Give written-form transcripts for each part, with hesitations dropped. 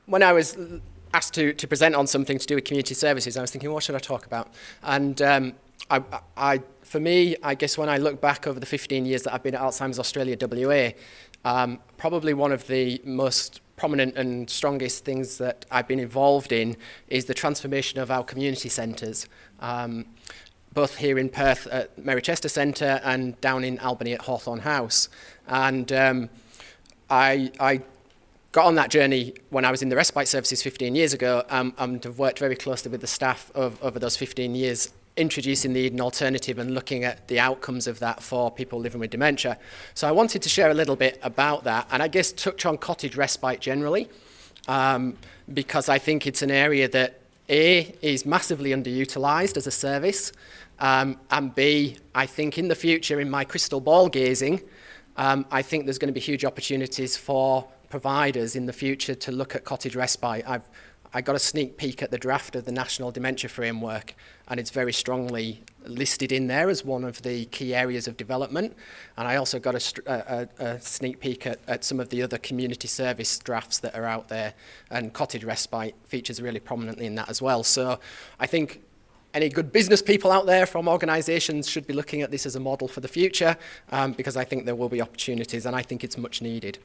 when I was asked to present on something to do with community services, I was thinking, what should I talk about? And for me, I guess when I look back over the 15 years that I've been at Alzheimer's Australia WA, probably one of the most prominent and strongest things that I've been involved in is the transformation of our community centres, both here in Perth at Mary Chester Centre and down in Albany at Hawthorne House. And I got on that journey when I was in the Respite services 15 years ago, and have worked very closely with the staff over those 15 years, introducing the Eden alternative and looking at the outcomes of that for people living with dementia. So I wanted to share a little bit about that, and I guess touch on cottage respite generally, because I think it's an area that A, is massively underutilised as a service, and B, I think in the future, in my crystal ball gazing, I think there's going to be huge opportunities for providers in the future to look at cottage respite. I got a sneak peek at the draft of the National Dementia Framework, and it's very strongly listed in there as one of the key areas of development. And I also got a sneak peek at some of the other community service drafts that are out there, and cottage respite features really prominently in that as well. So I think any good business people out there from organisations should be looking at this as a model for the future, because I think there will be opportunities, and I think it's much needed.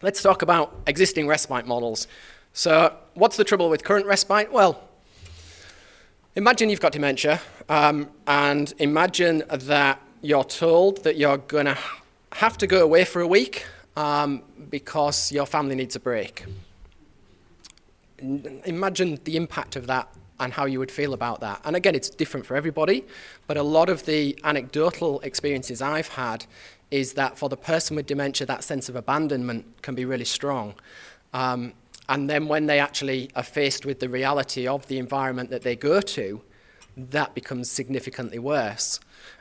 Let's talk about existing respite models. So what's the trouble with current respite? Well, imagine you've got dementia, and imagine that you're told that you're going to have to go away for a week because your family needs a break. Imagine the impact of that and how you would feel about that. And again, it's different for everybody, but a lot of the anecdotal experiences I've had is that for the person with dementia, that sense of abandonment can be really strong. And then when they actually are faced with the reality of the environment that they go to, that becomes significantly worse.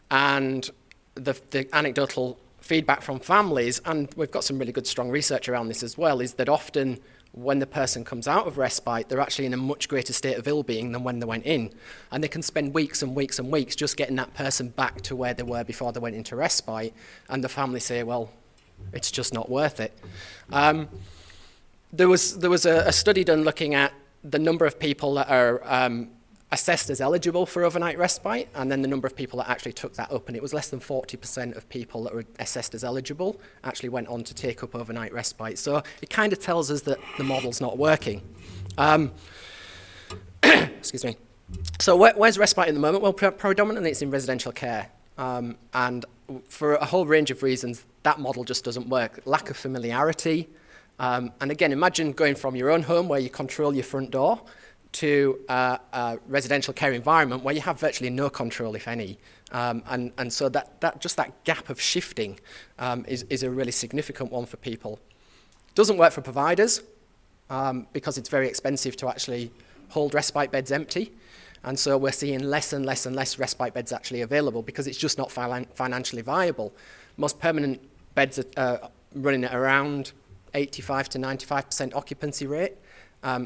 And the anecdotal feedback from families, and we've got some really good strong research around this as well, is that often when the person comes out of respite, they're actually in a much greater state of ill-being than when they went in. And they can spend weeks and weeks and weeks just getting that person back to where they were before they went into respite. And the family say, well, it's just not worth it. There was a study done looking at the number of people that are assessed as eligible for overnight respite, and then the number of people that actually took that up, and it was less than 40% of people that were assessed as eligible actually went on to take up overnight respite. So it kind of tells us that the model's not working. Excuse me. So where's respite at the moment? Well, predominantly it's in residential care, and for a whole range of reasons, that model just doesn't work. Lack of familiarity. And again, imagine going from your own home where you control your front door to a residential care environment where you have virtually no control, if any. And so that just that gap of shifting is a really significant one for people. Doesn't work for providers because it's very expensive to actually hold respite beds empty. And so we're seeing less and less and less respite beds actually available because it's just not financially viable. Most permanent beds are running at around 85 to 95% occupancy rate.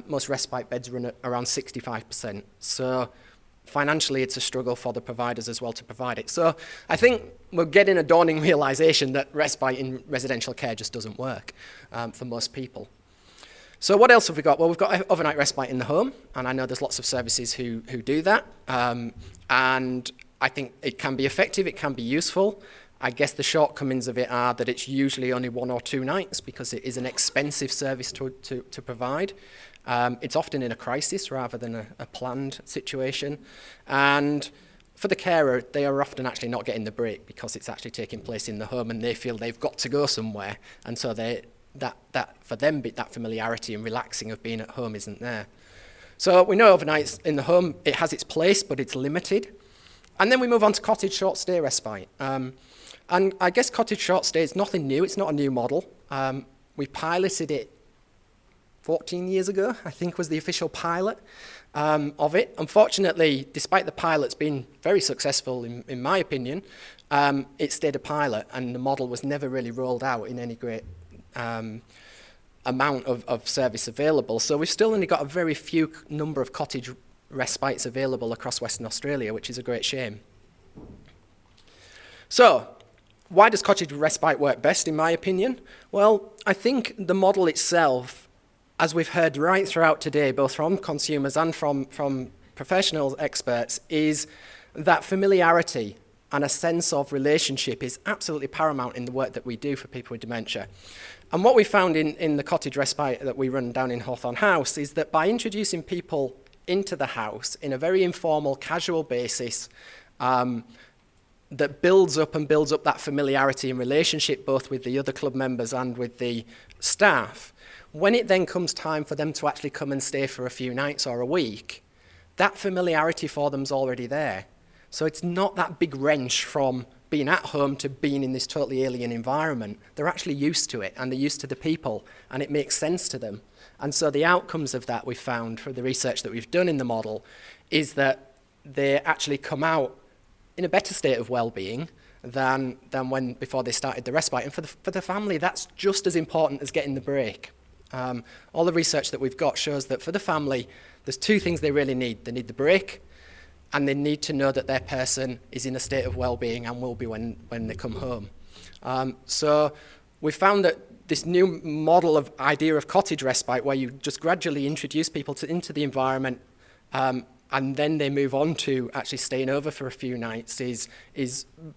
Most respite beds run at around 65%. So financially, it's a struggle for the providers as well to provide it. So I think we're getting a dawning realization that respite in residential care just doesn't work for most people. So what else have we got? Well, we've got overnight respite in the home, and I know there's lots of services who do that. And I think it can be effective, it can be useful. I guess the shortcomings of it are that it's usually only 1 or 2 nights because it is an expensive service to provide. It's often in a crisis rather than a planned situation. And for the carer, they are often actually not getting the break because it's actually taking place in the home and they feel they've got to go somewhere. And so that for them, that familiarity and relaxing of being at home isn't there. So we know overnights in the home, it has its place, but it's limited. And then we move on to cottage short stay respite. And I guess cottage short stay is nothing new. It's not a new model. We piloted it 14 years ago, I think was the official pilot of it. Unfortunately, despite the pilots being very successful, in my opinion, it stayed a pilot and the model was never really rolled out in any great amount of service available. So we've still only got a very few number of cottage respites available across Western Australia, which is a great shame. So, why does cottage respite work best, in my opinion? Well, I think the model itself as we've heard right throughout today, both from consumers and from professional experts, is that familiarity and a sense of relationship is absolutely paramount in the work that we do for people with dementia. And what we found in the Cottage Respite that we run down in Hawthorne House is that by introducing people into the house in a very informal, casual basis, that builds up that familiarity and relationship both with the other club members and with the staff, when it then comes time for them to actually come and stay for a few nights or a week, that familiarity for them's already there. So it's not that big wrench from being at home to being in this totally alien environment. They're actually used to it, and they're used to the people, and it makes sense to them. And so the outcomes of that we've found for the research that we've done in the model is that they actually come out in a better state of well-being than when before they started the respite. And for the family, that's just as important as getting the break. All the research that we've got shows that for the family, there's two things they really need. They need the break, and they need to know that their person is in a state of well-being and will be when they come home. So we found that this new model of idea of cottage respite, where you just gradually introduce people into the environment, and then they move on to actually staying over for a few nights, is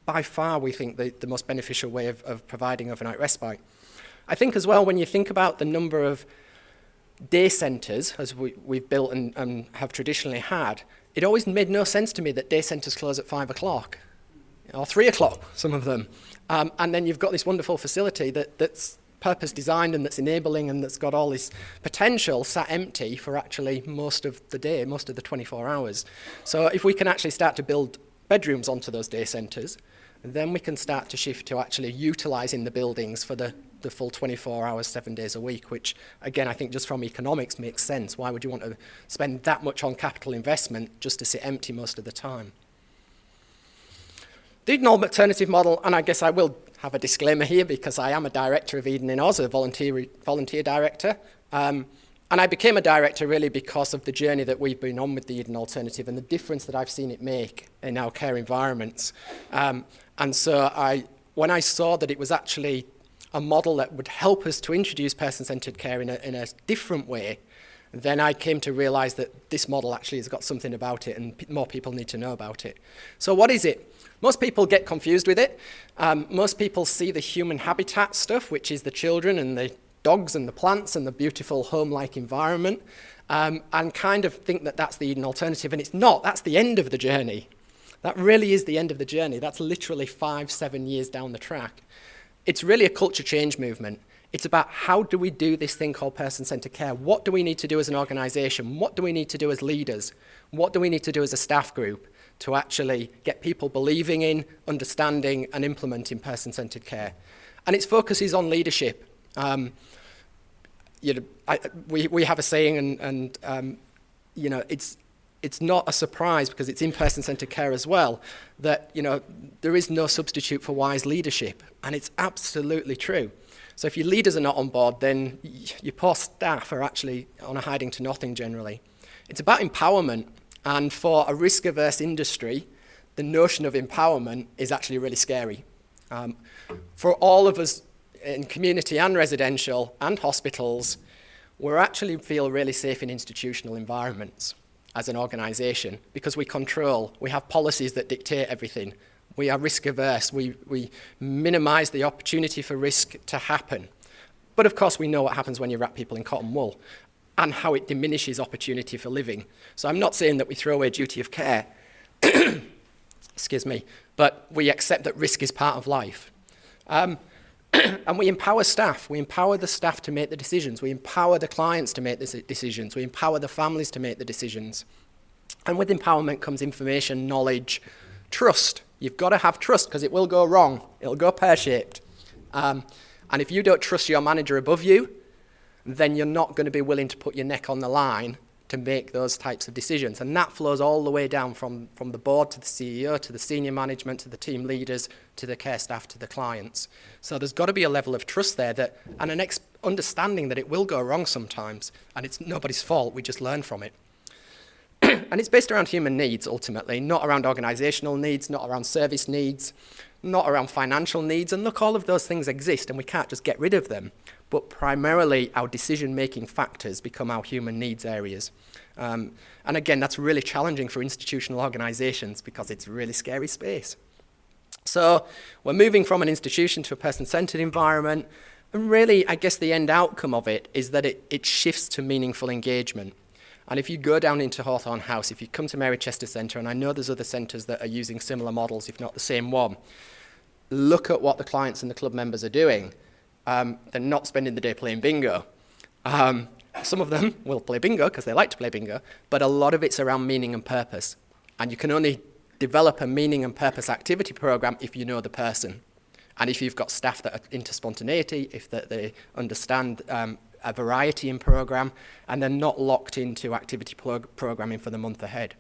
by far, we think, the most beneficial way of providing overnight respite. I think as well, when you think about the number of day centres, as we've built and have traditionally had, it always made no sense to me that day centres close at 5 o'clock, or 3 o'clock, some of them. And then you've got this wonderful facility that's purpose designed and that's enabling and that's got all this potential sat empty for actually most of the day, most of the 24 hours. So if we can actually start to build bedrooms onto those day centres, then we can start to shift to actually utilising the buildings for the full 24 hours, 7 days a week, which, again, I think just from economics makes sense. Why would you want to spend that much on capital investment just to sit empty most of the time? The Eden alternative model, and I guess I will have a disclaimer here because I am a director of Eden in Oz, a volunteer director. And I became a director really because of the journey that we've been on with the Eden alternative and the difference that I've seen it make in our care environments. And so when I saw that it was actually a model that would help us to introduce person-centred care in a different way, then I came to realise that this model actually has got something about it and more people need to know about it. So what is it? Most people get confused with it. Most people see the human habitat stuff, which is the children and the dogs and the plants and the beautiful home-like environment, and kind of think that that's the Eden alternative, and it's not. That's the end of the journey. That really is the end of the journey. That's literally 5-7 years down the track. It's really a culture change movement. It's about how do we do this thing called person-centred care? What do we need to do as an organisation? What do we need to do as leaders? What do we need to do as a staff group to actually get people believing in, understanding and implementing person-centred care? And its focus is on leadership. We have a saying, and it's not a surprise because it's in person-centred care as well, that there is no substitute for wise leadership, and it's absolutely true. So if your leaders are not on board, then your poor staff are actually on a hiding to nothing generally. It's about empowerment, and for a risk-averse industry, the notion of empowerment is actually really scary. For all of us in community and residential and hospitals, we actually feel really safe in institutional environments as an organisation because we have policies that dictate everything. We are risk averse. We minimise the opportunity for risk to happen. But of course we know what happens when you wrap people in cotton wool and how it diminishes opportunity for living. So I'm not saying that we throw away duty of care, excuse me, but we accept that risk is part of life. And we empower staff. We empower the staff to make the decisions. We empower the clients to make the decisions. We empower the families to make the decisions. And with empowerment comes information, knowledge, trust. You've got to have trust because it will go wrong. It'll go pear-shaped. And if you don't trust your manager above you, then you're not going to be willing to put your neck on the line to make those types of decisions. And that flows all the way down from the board to the CEO, to the senior management, to the team leaders, to the care staff, to the clients. So there's got to be a level of trust there and an understanding that it will go wrong sometimes, and it's nobody's fault, we just learn from it. And it's based around human needs, ultimately, not around organisational needs, not around service needs, not around financial needs. And look, all of those things exist, and we can't just get rid of them. but primarily our decision-making factors become our human needs areas. And again, that's really challenging for institutional organizations because it's a really scary space. So we're moving from an institution to a person-centered environment, and really, I guess the end outcome of it is that it shifts to meaningful engagement. And if you go down into Hawthorne House, if you come to Mary Chester Centre, and I know there's other centres that are using similar models, if not the same one, look at what the clients and the club members are doing. They're not spending the day playing bingo. Some of them will play bingo because they like to play bingo, but a lot of it's around meaning and purpose. And you can only develop a meaning and purpose activity program if you know the person. And if you've got staff that are into spontaneity, if that they understand a variety in program, and they're not locked into activity programming for the month ahead.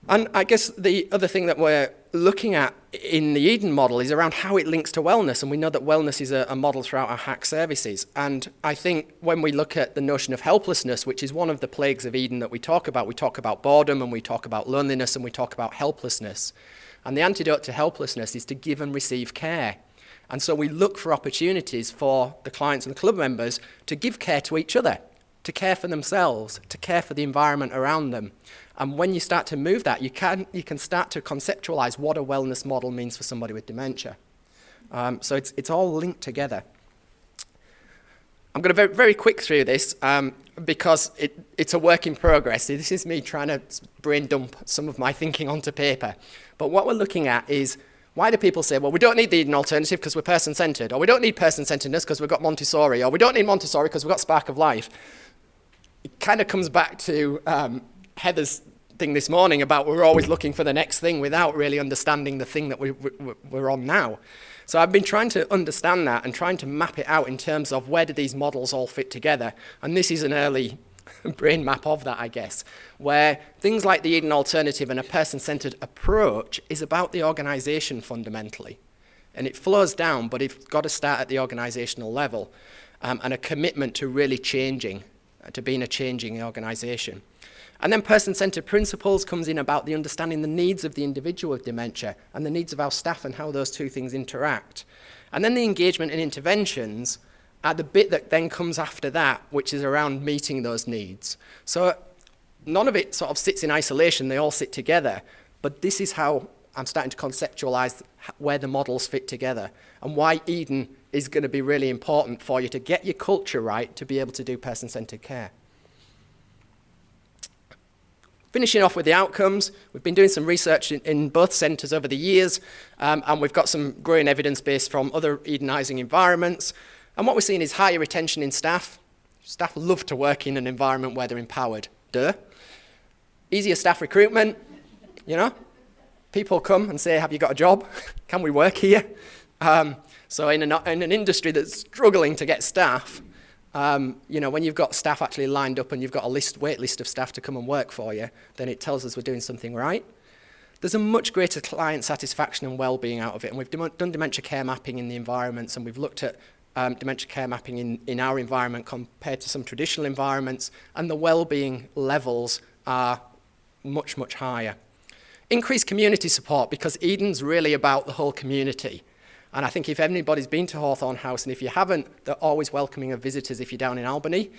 And I guess the other thing that we're looking at in the Eden model is around how it links to wellness, and we know that wellness is a model throughout our HAC services. And I think when we look at the notion of helplessness, which is one of the plagues of Eden that we talk about boredom, and we talk about loneliness, and we talk about helplessness. And the antidote to helplessness is to give and receive care. And so we look for opportunities for the clients and the club members to give care to each other, to care for themselves, to care for the environment around them. And when you start to move that, you can start to conceptualize what a wellness model means for somebody with dementia. So it's all linked together. I'm going to very, very quick through this because it's a work in progress. This is me trying to brain dump some of my thinking onto paper. But what we're looking at is, why do people say, well, we don't need the Eden alternative because we're person-centered, or we don't need person-centeredness because we've got Montessori, or we don't need Montessori because we've got Spark of Life? It kind of comes back to Heather's thing this morning about we're always looking for the next thing without really understanding the thing that we're on now. So I've been trying to understand that and trying to map it out in terms of where do these models all fit together. And this is an early brain map of that, I guess, where things like the Eden alternative and a person-centered approach is about the organization fundamentally. And it flows down, but it's got to start at the organizational level, and a commitment to really changing, to being a changing organization. And then person-centered principles comes in about the understanding the needs of the individual with dementia and the needs of our staff and how those two things interact. And then the engagement and interventions are the bit that then comes after that, which is around meeting those needs. So none of it sort of sits in isolation, they all sit together, but this is how I'm starting to conceptualize where the models fit together and why Eden is going to be really important for you to get your culture right to be able to do person-centered care. Finishing off with the outcomes, we've been doing some research in both centres over the years, and we've got some growing evidence base from other Edenising environments. And what we're seeing is higher retention in staff. Staff love to work in an environment where they're empowered. Duh. Easier staff recruitment, you know. People come and say, have you got a job? Can we work here? So in an industry that's struggling to get staff, you know, when you've got staff actually lined up and you've got a wait list of staff to come and work for you, then it tells us we're doing something right. There's a much greater client satisfaction and well-being out of it. And we've done dementia care mapping in the environments, and we've looked at dementia care mapping in our environment compared to some traditional environments, and the well-being levels are much, much higher. Increased community support, because Eden's really about the whole community. And I think if anybody's been to Hawthorne House, and if you haven't, they're always welcoming of visitors if you're down in Albany.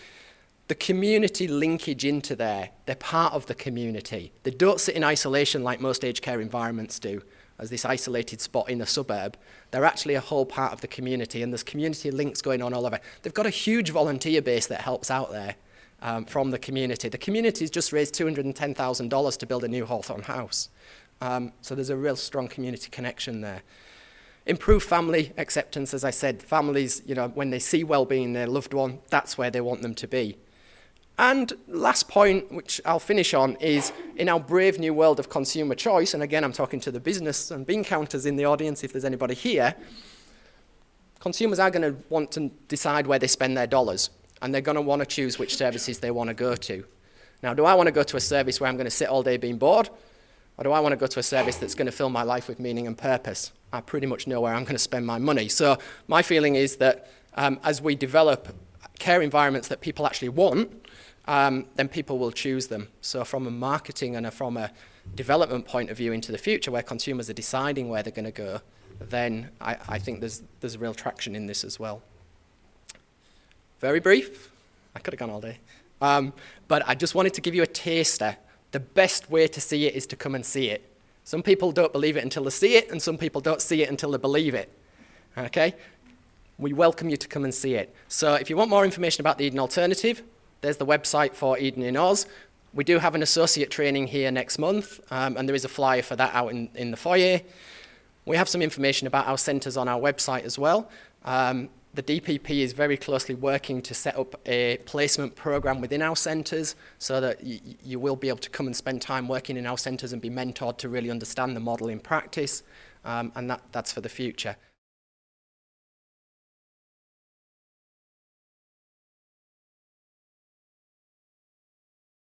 The community linkage into there, they're part of the community. They don't sit in isolation like most aged care environments do, as this isolated spot in a suburb. They're actually a whole part of the community, and there's community links going on all over. They've got a huge volunteer base that helps out there from the community. The community's just raised $210,000 to build a new Hawthorne House. So there's a real strong community connection there. Improve family acceptance, as I said. Families, you know, when they see well-being in their loved one, that's where they want them to be. And last point, which I'll finish on, is in our brave new world of consumer choice, and again, I'm talking to the business and bean counters in the audience if there's anybody here, consumers are going to want to decide where they spend their dollars, and they're going to want to choose which services they want to go to. Now, do I want to go to a service where I'm going to sit all day being bored, or do I want to go to a service that's going to fill my life with meaning and purpose? I pretty much know where I'm going to spend my money. So my feeling is that as we develop care environments that people actually want, then people will choose them. So from a marketing and from a development point of view into the future, where consumers are deciding where they're going to go, then I think there's real traction in this as well. very brief. I could have gone all day. But I just wanted to give you a taster. The best way to see it is to come and see it. Some people don't believe it until they see it, and some people don't see it until they believe it. Okay? We welcome you to come and see it. So if you want more information about the Eden Alternative, there's the website for Eden in Oz. We do have an associate training here next month, and there is a flyer for that out in the foyer. We have some information about our centres on our website as well. The DPP is very closely working to set up a placement program within our centres so that you will be able to come and spend time working in our centres and be mentored to really understand the model in practice, and that's for the future.